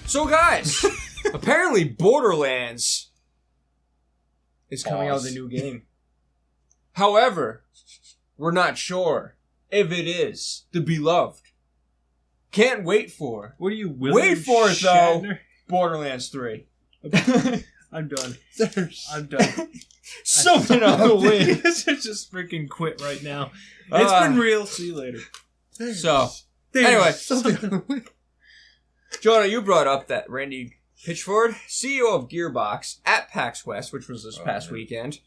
So guys, apparently Borderlands is coming out with a new game. However, we're not sure if it is the beloved. Can't wait for. What are you willing? Wait for it though. Borderlands 3. I'm done. There's I'm done. Something on the way. Just freaking quit right now. It's been real. See you later. So, anyway. Jonah, you brought up that Randy Pitchford, CEO of Gearbox, at PAX West, which was this past weekend,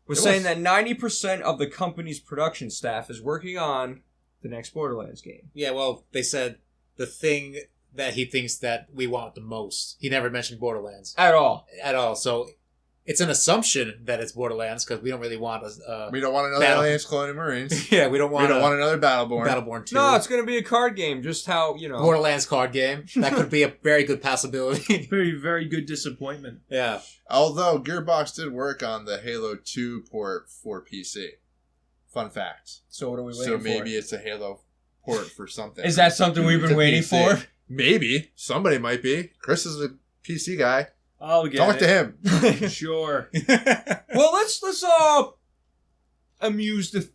was saying that 90% of the company's production staff is working on the next Borderlands game. Yeah, well, they said the thing that he thinks that we want the most. He never mentioned Borderlands. At all. So it's an assumption that it's Borderlands because we don't really want we don't want another Alliance Colonial Marines. Yeah, we don't want another Battleborn. Battleborn 2. No, it's going to be a card game, just how, Borderlands card game. That could be a very good possibility. Very, very good disappointment. Yeah. Although Gearbox did work on the Halo 2 port for PC. Fun fact. So what are we waiting for? So maybe it's a Halo port for something. Is that something we've been waiting for? Maybe. Somebody might be. Chris is a PC guy. I'll get Talk to him. Sure. Well, let's amuse the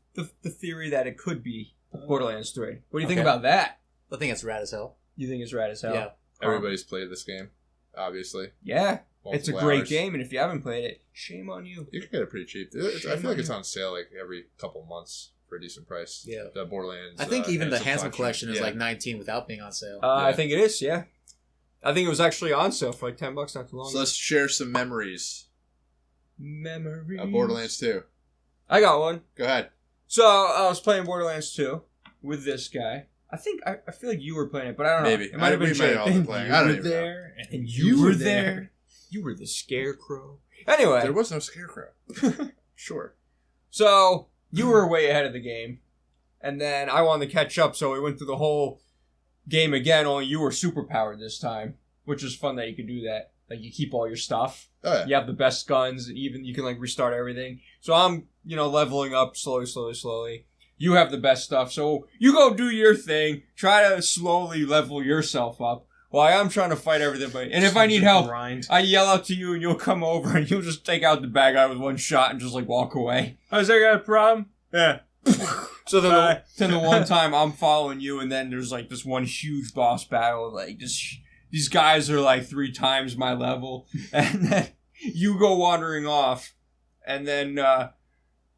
theory that it could be Borderlands 3. What do you think about that? I think it's rad as hell. You think it's rad as hell? Yeah. Everybody's played this game, obviously. Yeah. It's a great hours. game, and if you haven't played it, shame on you. You can get it pretty cheap. I feel like it's on sale like every couple months for a decent price. Yeah. The Borderlands. I think even the Handsome Collection. Collection is like 19 without being on sale. I think it is, yeah. I think it was actually on sale for like $10 not too long ago. So let's share some memories Memories. of Borderlands 2. I got one. Go ahead. So I was playing Borderlands 2 with this guy. I feel like you were playing it, but I don't know. Maybe. It might have been we might all Jake. been playing. I don't even know. there, And you were there. You were the scarecrow. Anyway. There was no scarecrow. Sure. So, you were way ahead of the game. And then I wanted to catch up, so we went through the whole game again, only you were superpowered this time. Which is fun that you could do that. Like, you keep all your stuff. Oh, yeah. You have the best guns. Even you can, like, restart everything. So I'm, leveling up slowly. You have the best stuff. So you go do your thing. Try to slowly level yourself up. While I'm trying to fight everybody. And if I need help, I yell out to you and you'll come over and you'll just take out the bad guy with one shot and just, like, walk away. Has that got a problem? Yeah. So then the one time I'm following you and then there's, like, this one huge boss battle. Like, these guys are, like, 3 times my level. And then you go wandering off. And then,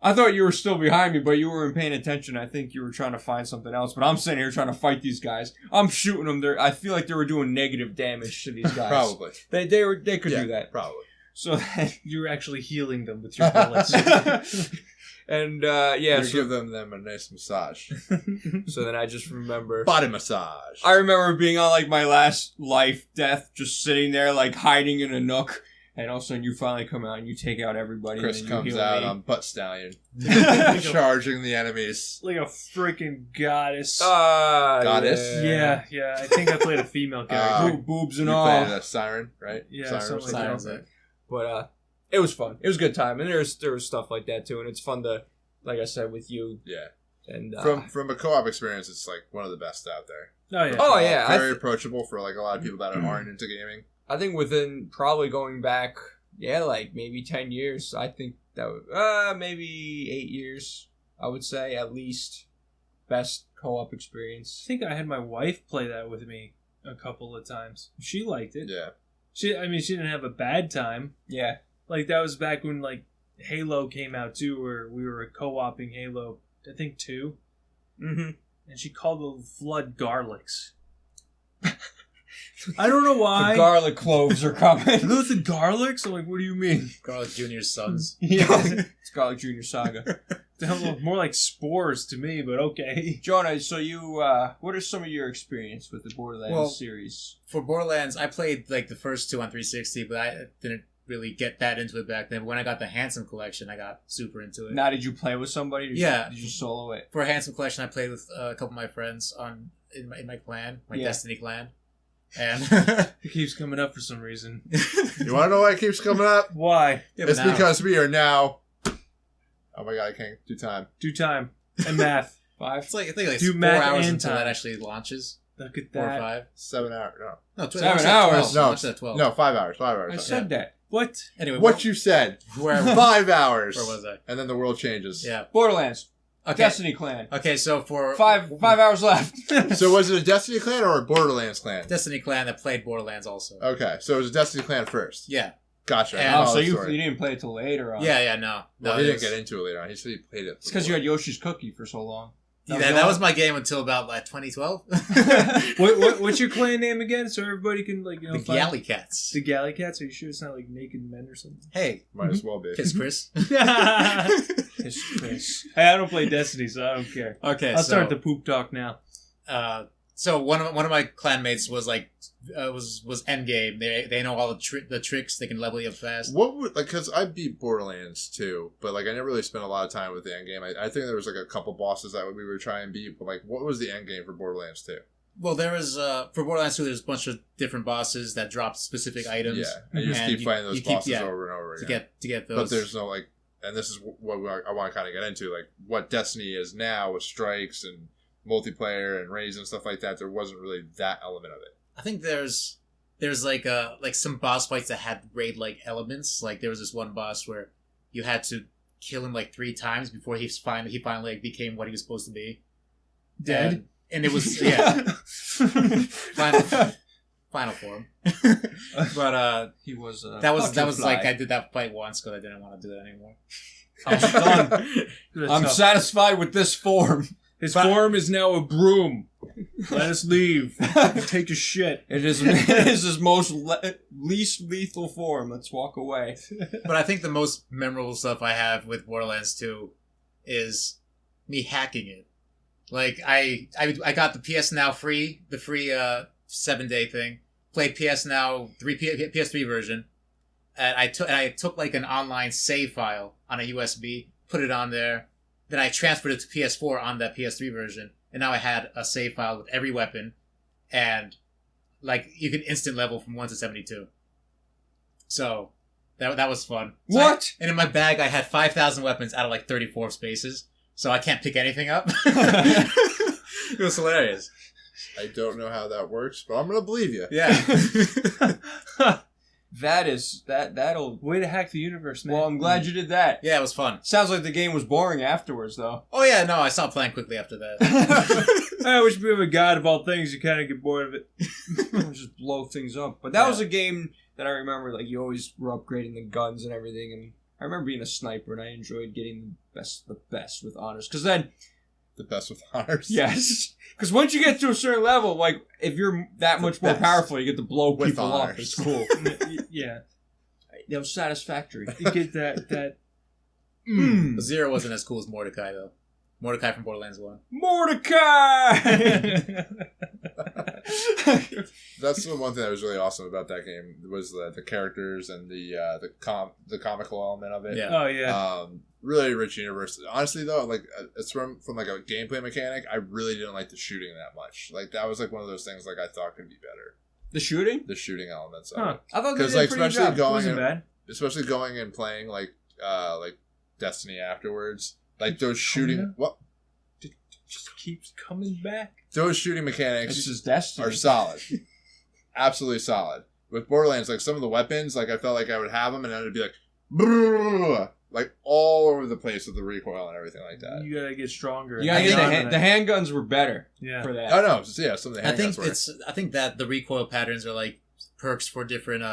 I thought you were still behind me, but you weren't paying attention. I think you were trying to find something else. But I'm sitting here trying to fight these guys. I'm shooting them. I feel like they were doing negative damage to these guys. Probably. They could do that. Probably. So then, You were actually healing them with your bullets. and You give them a nice massage. so then I just remember Body massage. I remember being on like my last death, just sitting there like hiding in a nook. And all of a sudden, you finally come out and you take out everybody. Chris and then you comes heal out me. on Butt Stallion. Charging the enemies. Like a freaking goddess. Goddess? Yeah. I think I played a female character. Boobs and You all. played a siren, right? Yeah, Siren. something like that. But it was fun. It was a good time. And there was stuff like that too. And it's fun to, like I said, with you. Yeah. And From a co-op experience, it's like one of the best out there. Oh, yeah. Oh, yeah. Very approachable for like a lot of people that aren't into gaming. I think within probably going back, like maybe 10 years, I think that would, maybe 8 years, I would say, at least. Best co-op I experience. think I had my wife play that with me a couple of times. She liked it. Yeah. She didn't have a bad time. Yeah. Like, that was back when, like, Halo came out, too, where we were co-oping Halo, I think, 2. Mm-hmm. And she called the Flood Garlics. I don't know why. The garlic cloves are coming. Are those the Garlics? I'm like, what do you mean? Garlic Jr.'s sons. Yeah. It's Garlic Jr. Saga. They look more like spores to me, but okay. Jonah, so you, what are some of your experience with the Borderlands series? For Borderlands, I played like the first 2 on 360, but I didn't really get that into it back then. But when I got the Handsome Collection, I got super into it. Now, did you play with somebody? Did you solo it? For Handsome Collection, I played with a couple of my friends in my clan, my Destiny clan. And It keeps coming up for some reason. You want to know why it keeps coming up? Why? Yeah, It's because we are now... Oh my god, I can't do time. Do time. And math. 5? It's like, I think like Do 4 math hours and until time. that actually launches. Look at 4 or that. 5. 7 hours. No, 7 hours. No, Watch that 12. No, 5 hours. 5 hours. I said that. What? Anyway, What you said. where 5 hours. where was I? And then the world changes. Yeah. Borderlands. Okay. Destiny Clan. Okay, so for 5 hours left. So was it a Destiny clan or a Borderlands clan? Destiny Clan that played Borderlands also. Okay, so it was a Destiny clan first. Yeah. Gotcha. And- I Oh, follow so the you story. didn't play it till later on. Yeah, no. Well, No, he it didn't was- get into it later on. He said he played it. It's because you had Yoshi's Cookie for so long. That was my game until about 2012. What's your clan name again? So everybody can The find- Galley Cats. The Galley Cats. Are you sure it's not like naked men or something? Hey, Might as well be. Kiss Chris. Kiss Chris. Hey, I don't play Destiny, so I don't care. Okay, I'll so, start the poop talk now. So one of my clanmates was like was endgame. They know all the tricks. They can level you up fast. What would, like, because I beat Borderlands too, but like I never really spent a lot of time with the end game. I think there was like a couple bosses that we were trying to beat, but like, what was the end game for Borderlands 2? Well, there was for Borderlands 2, there's a bunch of different bosses that drop specific items. Yeah, and you just And keep fighting those you keep- bosses yeah, over and over to again. get those. But there's no like, and this is what I want to kind of get into, like what Destiny is now with strikes and multiplayer and raids and stuff like that. There wasn't really that element of it. I think there's like some boss fights that had raid like elements. Like there was this one boss where you had to kill him like 3 times before he finally like, became what he was supposed to be. Dead? And it was final form. But He was. that was butterfly. like I did that fight once because I didn't want to do that anymore. I'm done. I'm satisfied with this form. His form is now a broom. Let us leave. Take a shit. It is his most least lethal form. Let's walk away. But I think the most memorable stuff I have with Borderlands 2 is me hacking it. Like I got the PS Now free, the free 7-day thing. Played PS Now PS3 version, and I took like an online save file on a USB, put it on there. Then I transferred it to PS4 on that PS3 version, and now I had a save file with every weapon, and like you could instant level from 1 to 72. So that was fun. So What? and in my bag, I had 5,000 weapons out of like 34 spaces, so I can't pick anything up. It was hilarious. I don't know how that works, but I'm gonna believe you. Yeah. That'll. Way to hack the universe, man. Well, I'm glad you did that. Yeah, it was fun. Sounds like the game was boring afterwards, though. Oh yeah, no, I stopped playing quickly after that. I wish we have a god of all things. You kind of get bored of it. Just blow things up. But that was a game that I remember. Like you always were upgrading the guns and everything, and I remember being a sniper, and I enjoyed getting the best with honors. Because then, The best with honors. yes, because once you get to a certain level, like if you're that much more best. powerful, you get to blow With people up. honors. It's cool. Yeah. That was satisfactory. You get that. Zero wasn't as cool as Mordecai though. Mordecai from Borderlands 1. Mordecai. That's the one thing that was really awesome about that game was the characters and the comical element of it. Yeah. Oh, yeah. Really rich universe. Honestly, though, like it's from like a gameplay mechanic. I really didn't like the shooting that much. Like that was like one of those things like I thought could be better. The shooting? The shooting elements of Huh. it, I thought they because did like a pretty especially job. going Wasn't and, bad. especially going and playing like Destiny afterwards. Like those shooting yeah. what Just keeps coming back. those shooting This mechanics is Destiny. are solid, absolutely solid. With Borderlands, like some of the weapons, like I felt like I would have them and then it'd be like, brrr, like all over the place with the recoil and everything like that. You gotta get stronger. You gotta I get think- the handguns were better Yeah. for that. Oh no, just, yeah, some of the I handguns think were. I think that the recoil patterns are like perks for different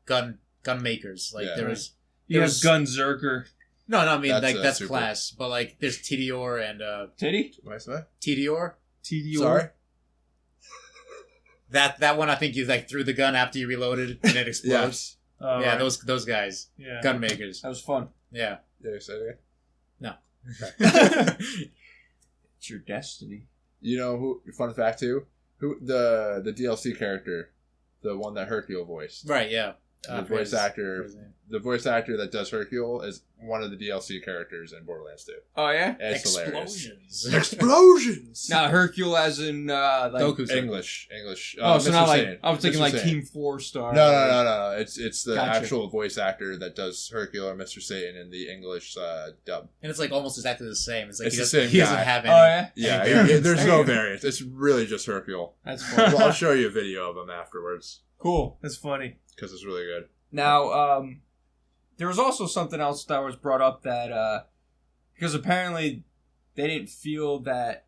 gun makers. Like Yeah. there was You there have was- Gun Zerker. no, I mean That's, like that's super. class, but like there's Tedior and Titty? What did I say? Tedior. TDO. Sorry. That one I think you like threw the gun after you reloaded and it explodes. Oh, Yeah, right. those guys, Yeah. gun makers. That was fun. Yeah. Yeah, you said it again. No. It's your destiny. You know who? Fun fact too. Who the DLC character, the one that Hercule voiced. Right. Yeah. The voice actor that does Hercule is one of the DLC characters in Borderlands 2. Oh yeah. And it's Explosions. hilarious. Explosions. Not Hercule as in like Goku's English. Oh, so Mr. not Satan. like I was thinking Mr. like Satan. Team 4-Star. No. It's the Gotcha. actual voice actor that does Hercule or Mr. Satan in the English dub. And it's like almost exactly the same. It's like It's he the doesn't, same he doesn't guy. have any. Oh yeah. Yeah, Any variants. there's no variants. It's really just Hercule. That's fun. Well, I'll show you a video of him afterwards Cool. That's funny. because it's really good. Now, there was also something else that was brought up that because apparently they didn't feel that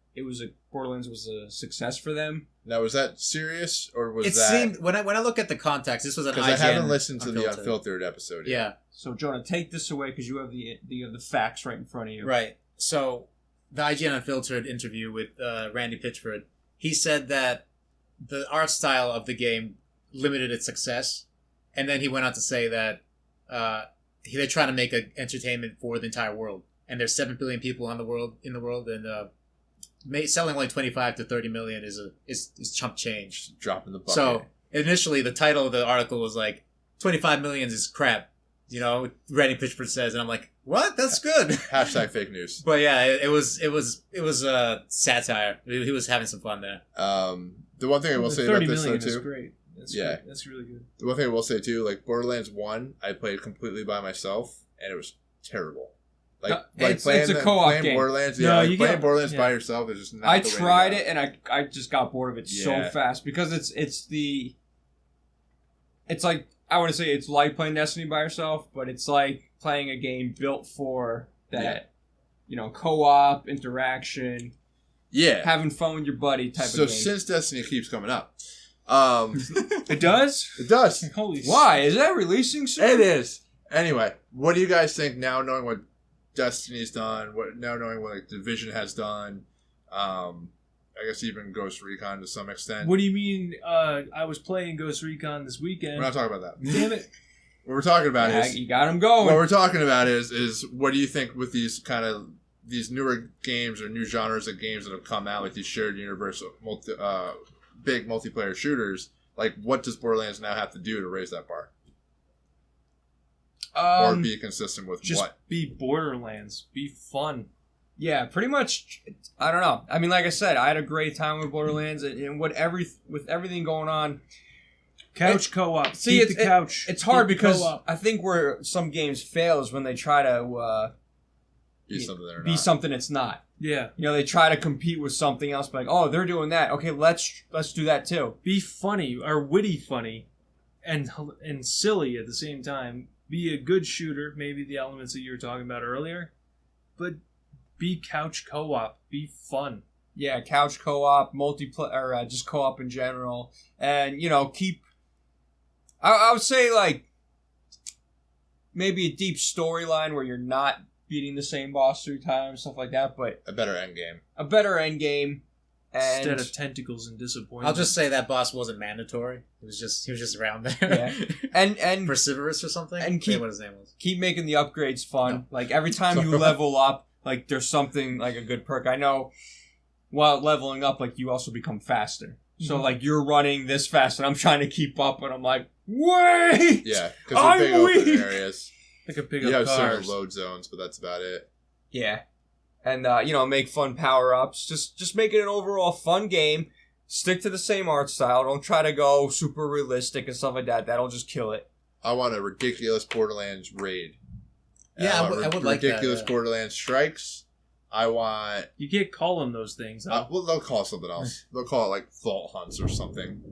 Borderlands was a success for them. Now, was that serious or was It that? seemed when I look at the context, this was an Because I IGN haven't listened to the Unfiltered. Unfiltered episode yet. Yeah, So Jonah, take this away because you have the facts right in front of you. right. So the IGN Unfiltered interview with Randy Pitchford, he said that the art style of the game limited its success, and then he went on to say that they're trying to make an entertainment for the entire world, and there's 7 billion people in the world, and selling only 25 to 30 million is chump change. Just dropping the bucket. So initially, the title of the article was like 25 million is crap, Randy Pitchford says, and I'm like, what? That's good. Hashtag fake news. But yeah, it was satire. He was having some fun there. The one thing I will The say about 30 this though million is too. great. That's Yeah. great. That's really good. The one thing I will say too, like Borderlands 1, I played completely by myself, and it was terrible. It's a co-op playing game. Borderlands, No, yeah, like you playing get- Borderlands yeah. by yourself is just not. I the way to tried go. it and I just got bored of it so Yeah. fast because it's like I want to say it's like playing Destiny by yourself, but it's like playing a game built for that, co-op interaction, Yeah. having fun with your buddy type So of game. since Destiny keeps coming up, It does? it does. Holy Why is that releasing soon? It is. Anyway, what do you guys think now, knowing what Destiny's done, knowing what like Division has done, I guess even Ghost Recon to some extent. What do you mean? I was playing Ghost Recon this weekend. We're not talking about that. Damn it! What we're talking about Yeah, is you got him going. what we're talking about is what do you think with these kind of these newer games or new genres of games that have come out, like these shared universe big multiplayer shooters? Like, what does Borderlands now have to do to raise that bar, or be consistent with Just what? be Borderlands. Be fun. Yeah, pretty much. I don't know. I mean, like I said, I had a great time with Borderlands, and with everything going on. Couch co-op. See, Keep the couch. It's hard Keep the because co-op. I think where some games fail is when they try to Be something that are be not. something it's not. Yeah. They try to compete with something else, like, oh, they're doing that. Okay, let's do that too. Be funny or witty funny, and silly at the same time. Be a good shooter. Maybe the elements that you were talking about earlier, but be couch co-op. Be fun. Yeah, couch co-op, multiplayer, or just co-op in general, and keep. I would say like maybe a deep storyline where you're not beating the same boss 3 times, stuff like that, but A better end game. a better end game. And Instead of tentacles and disappointment. I'll just say that boss wasn't mandatory. He was just around there. Yeah. and Perseverus or something. and I keep- forget what his name was. keep making the upgrades fun. No. Like every time you level up, like there's something like a good perk. I know while leveling up, like you also become faster. So like you're running this fast and I'm trying to keep up and I'm like, wait! Yeah, because I'm they're big open weak. areas. I could pick You up have certain cars. load zones, but that's about it. Yeah. And make fun power-ups. Just make it an overall fun game. Stick to the same art style. Don't try to go super realistic and stuff like that. That'll just kill it. I want a ridiculous Borderlands raid. And Yeah, I want would like that, ridiculous yeah. Borderlands strikes. I want. You can't call them those things. Though. Well, they'll call it something else. They'll call it like Vault Hunts or something.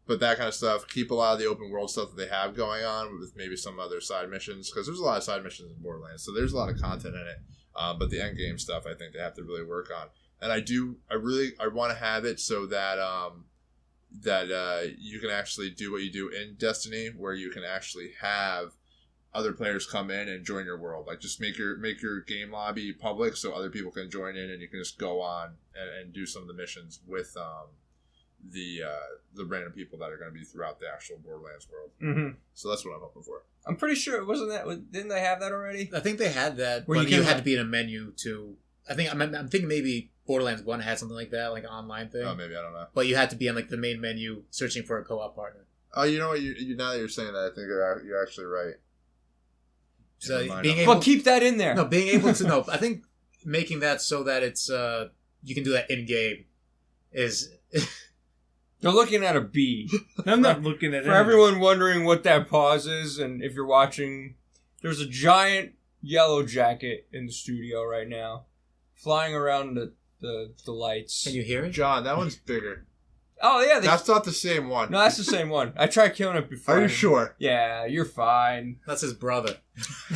But that kind of stuff. Keep a lot of the open world stuff that they have going on with maybe some other side missions, because there's a lot of side missions in Borderlands, so there's a lot of content in it. But the end game stuff, I think they have to really work on. And I want to have it so that you can actually do what you do in Destiny, where you can actually have other players come in and join your world. Like, just make your game lobby public so other people can join in, and you can just go on and do some of the missions with the random people that are going to be throughout the actual Borderlands world. Mm-hmm. So that's what I'm hoping for. I'm pretty sure it wasn't that. Didn't they have that already? I think they had that, Where but you you can- had to be in a menu to. I'm thinking maybe Borderlands 1 had something like that, like an online thing. Oh, maybe, I don't know. But you had to be in like the main menu searching for a co-op partner. Oh, you know what? You now that you're saying that, I think you're actually right. So Never being mind. able, But keep that in there. no, being able to know. I think making that so that it's you can do that in game is. They're looking at a bee. I'm not looking at For anything. everyone wondering what that pause is, and if you're watching, there's a giant yellow jacket in the studio right now, flying around the lights. Can you hear it? John, that one's bigger. Oh yeah, That's not the same one. no, that's the same one. I tried killing it before. Are you sure? Yeah, you're fine. That's his brother.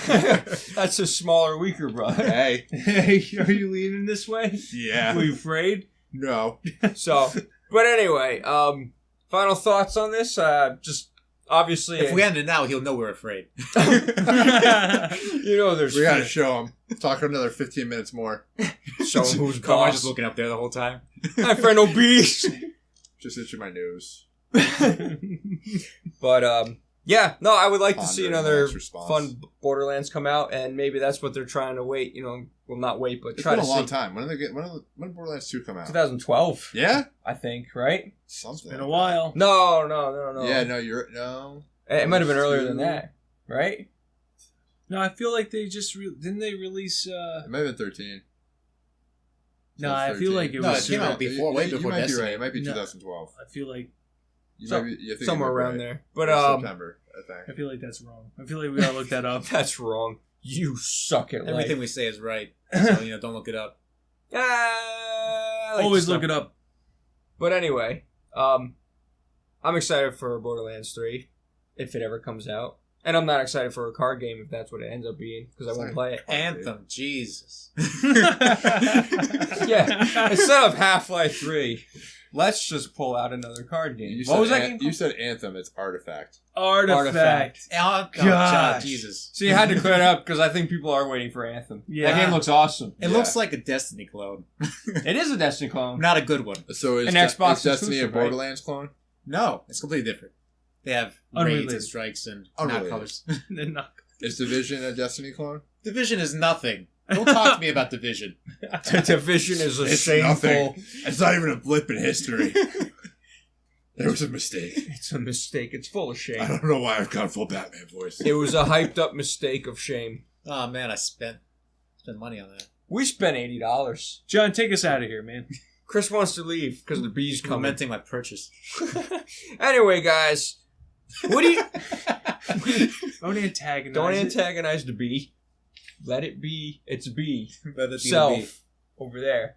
That's a smaller, weaker brother. Hey. Hey, are you leaning this way? Yeah. Are you afraid? No. So, but anyway, final thoughts on this. Just obviously, If we end it now, he'll know we're afraid. you know, there's We gotta show him. Talk another 15 minutes more. show 'em who's Carmine's boss. just looking up there the whole time. My friend obese. Just itching my nose. But yeah, no, I would like to see Pondering another Matt's response. fun Borderlands come out, and maybe that's what they're trying to wait. You know, well, not wait, but It's try been to a long see. time. When did Borderlands 2 come out? 2012, Yeah? I think, right? Something. Been a while. No. Yeah, no, you're... No. It might have been earlier than that, right? No, I feel like they just didn't they release. It might have been 13. No, I feel like it No, was it came out before, way You before might be Destiny. right. It might be No. 2012. I feel like You So- might be, you think Somewhere you might be around right. there. But Or September, I think. I feel like that's wrong. I feel like we gotta look that up. that's wrong. You suck at Everything life. we say is right, so don't look it up. Always look it up. But anyway, I'm excited for Borderlands 3 if it ever comes out. And I'm not excited for a card game if that's what it ends up being, because I won't play it. Anthem, Jesus. Yeah, instead of Half-Life 3, let's just pull out another card game. What was that game? You said Anthem. It's Artifact. Artifact. Oh, Gosh. Jesus. So you had to clear it up because I think people are waiting for Anthem. Yeah. That game looks awesome. It Yeah. looks like a Destiny clone. It is a Destiny clone. Not a good one. So is, An Xbox is Destiny a exclusive, right? Borderlands clone? No, it's completely different. They have Unrelated. raids and strikes and Unrelated. not colors. Then not- Is Division a Destiny clone? Division is nothing. Don't talk to me about Division. The Division is a It's shameful... nothing. It's not even a blip in history. There was a mistake. It's a mistake. It's full of I shame. don't know why I've got full Batman voice. It was a hyped up mistake of shame. Oh man, I spent money on that. We spent $80. John, take us out of here, man. Chris wants to leave because the bee's coming. Lamenting my purchase. Anyway, guys, what do you... Don't antagonize. Don't it. antagonize the bee. Let it be its bee Let it be the self bee. over there.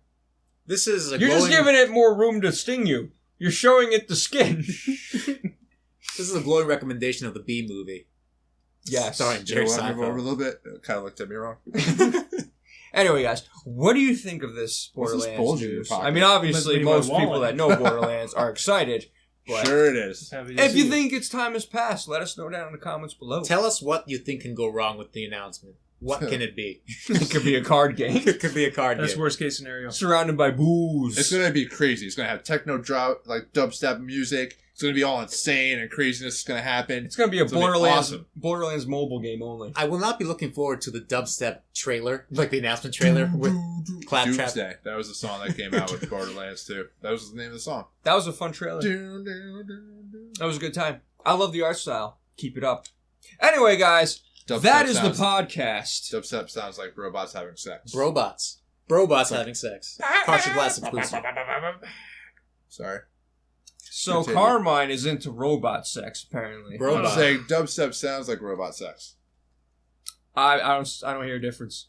This is a You're just glowing- giving it more room to sting you. You're showing it the skin. This is a glowing recommendation of the Bee movie. Yes. Starring You Jerry want to move over a Seinfeld. little bit? It kind of looked at me wrong. Anyway, guys, what do you think of this What's this Borderlands bulge in your news? pocket? I mean, obviously, Must be my most people wallet. that know Borderlands are excited. But Sure it is. Happy to if see you think its time has passed, let us know down in the comments below. Tell us what you think can go wrong with the announcement. What can it be? It could be a card game. It could be a card that's game. worst case scenario. Surrounded by booze. It's going to be crazy. It's going to have techno drop, like dubstep music. It's going to be all insane and craziness is going to happen. It's going to be a It's gonna be Borderlands awesome. Borderlands mobile game only. I will not be looking forward to the dubstep trailer, like the announcement trailer with Claptrap. Doomsday. That was the song that came out with Borderlands 2. That was the name of the song. That was a fun trailer. That was a good time. I love the art style. Keep it up. Anyway, guys, Dubstep that is the sounds- podcast. Dubstep sounds like robots having sex. Brobots. Brobots having sex. Cartridge Blast exclusive. Sorry. So Continue. Carmine is into robot sex, apparently. I'm Robot. saying dubstep sounds like robot sex. I don't hear a difference.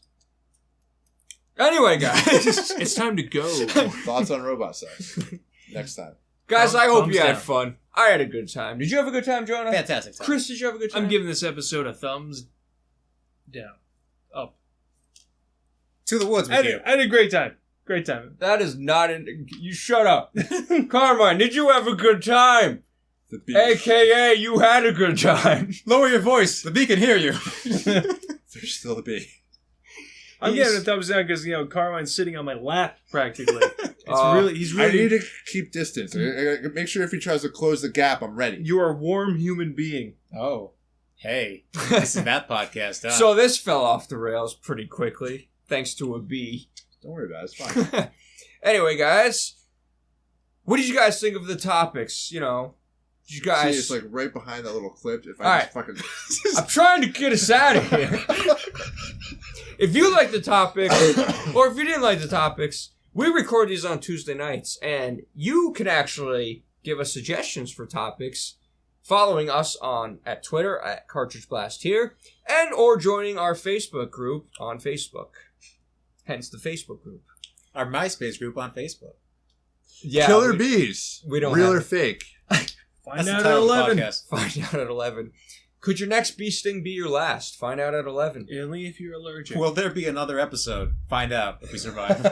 Anyway, guys, it's time to go. Thoughts on robot sex? Next time. Guys, I hope Thumbs you had down. fun. I had a good time. Did you have a good time, Jonah? Fantastic. Time. Chris, did you have a good time? I'm giving this episode a thumbs down. Up. To the woods I with you. had a great time. Great time. That is not in... You shut up. Carmine, did you have a good time? The beach. AKA, you had a good time. Lower your voice. The bee can hear you. There's still the bee. I'm He's- getting a thumbs down because Carmine's sitting on my lap practically. He's I really. need to keep distance. I make sure if he tries to close the gap, I'm ready. You are a warm human being. Oh. Hey. This is that podcast, huh? So this fell off the rails pretty quickly, thanks to a bee. Don't worry about it. It's fine. Anyway, guys, what did you guys think of the topics? You guys, see, it's like right behind that little clip. If I All just fucking, I'm trying to get us out of here. If you like the topics, or if you didn't like the topics, we record these on Tuesday nights, and you can actually give us suggestions for topics, following us at Twitter at Cartridge Blast here, and or joining our Facebook group on Facebook. Hence the Facebook group. Our MySpace group on Facebook. Yeah, Killer Bees. we don't real have or it. fake. Find That's the out at title of the 11. podcast. Find out at 11. Could your next bee sting be your last? Find out at 11. Only if you're allergic. Will there be another episode? Find out if we survive.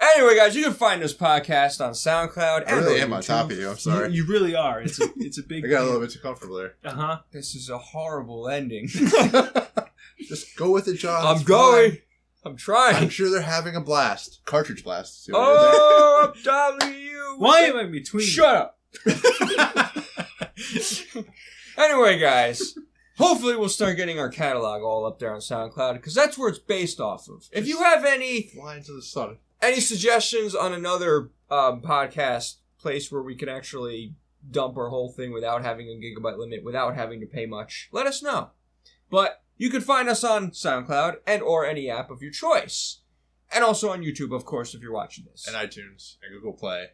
Anyway, guys, you can find this podcast on SoundCloud. I and really on am on YouTube. top of you. I'm sorry. You really are. It's a big. I got a little bit too comfortable there. Uh-huh. This is a horrible ending. Just go with it, John. I'm It's going. fine. I'm trying. I'm sure they're having a blast. Cartridge blast. See what Oh, I'm telling you. Why am I between? Shut up. Anyway, guys, hopefully we'll start getting our catalog all up there on SoundCloud, because that's where it's based off of. If you have any Flying to the sun. suggestions on another podcast place where we can actually dump our whole thing without having a gigabyte limit, without having to pay much, let us know. But you can find us on SoundCloud and or any app of your choice. And also on YouTube, of course, if you're watching this. And iTunes and Google Play.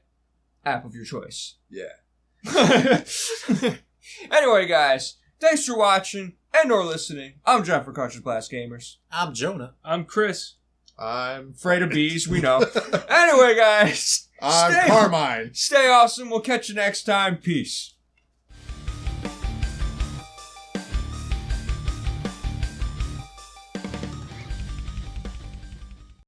App of your choice. Yeah. Anyway, guys, thanks for watching and or listening. I'm John for Cartridge Blast Gamers. I'm Jonah. I'm Chris. I'm Afraid of bees, we know. Anyway, guys, I'm Carmine. stay awesome. We'll catch you next time. Peace.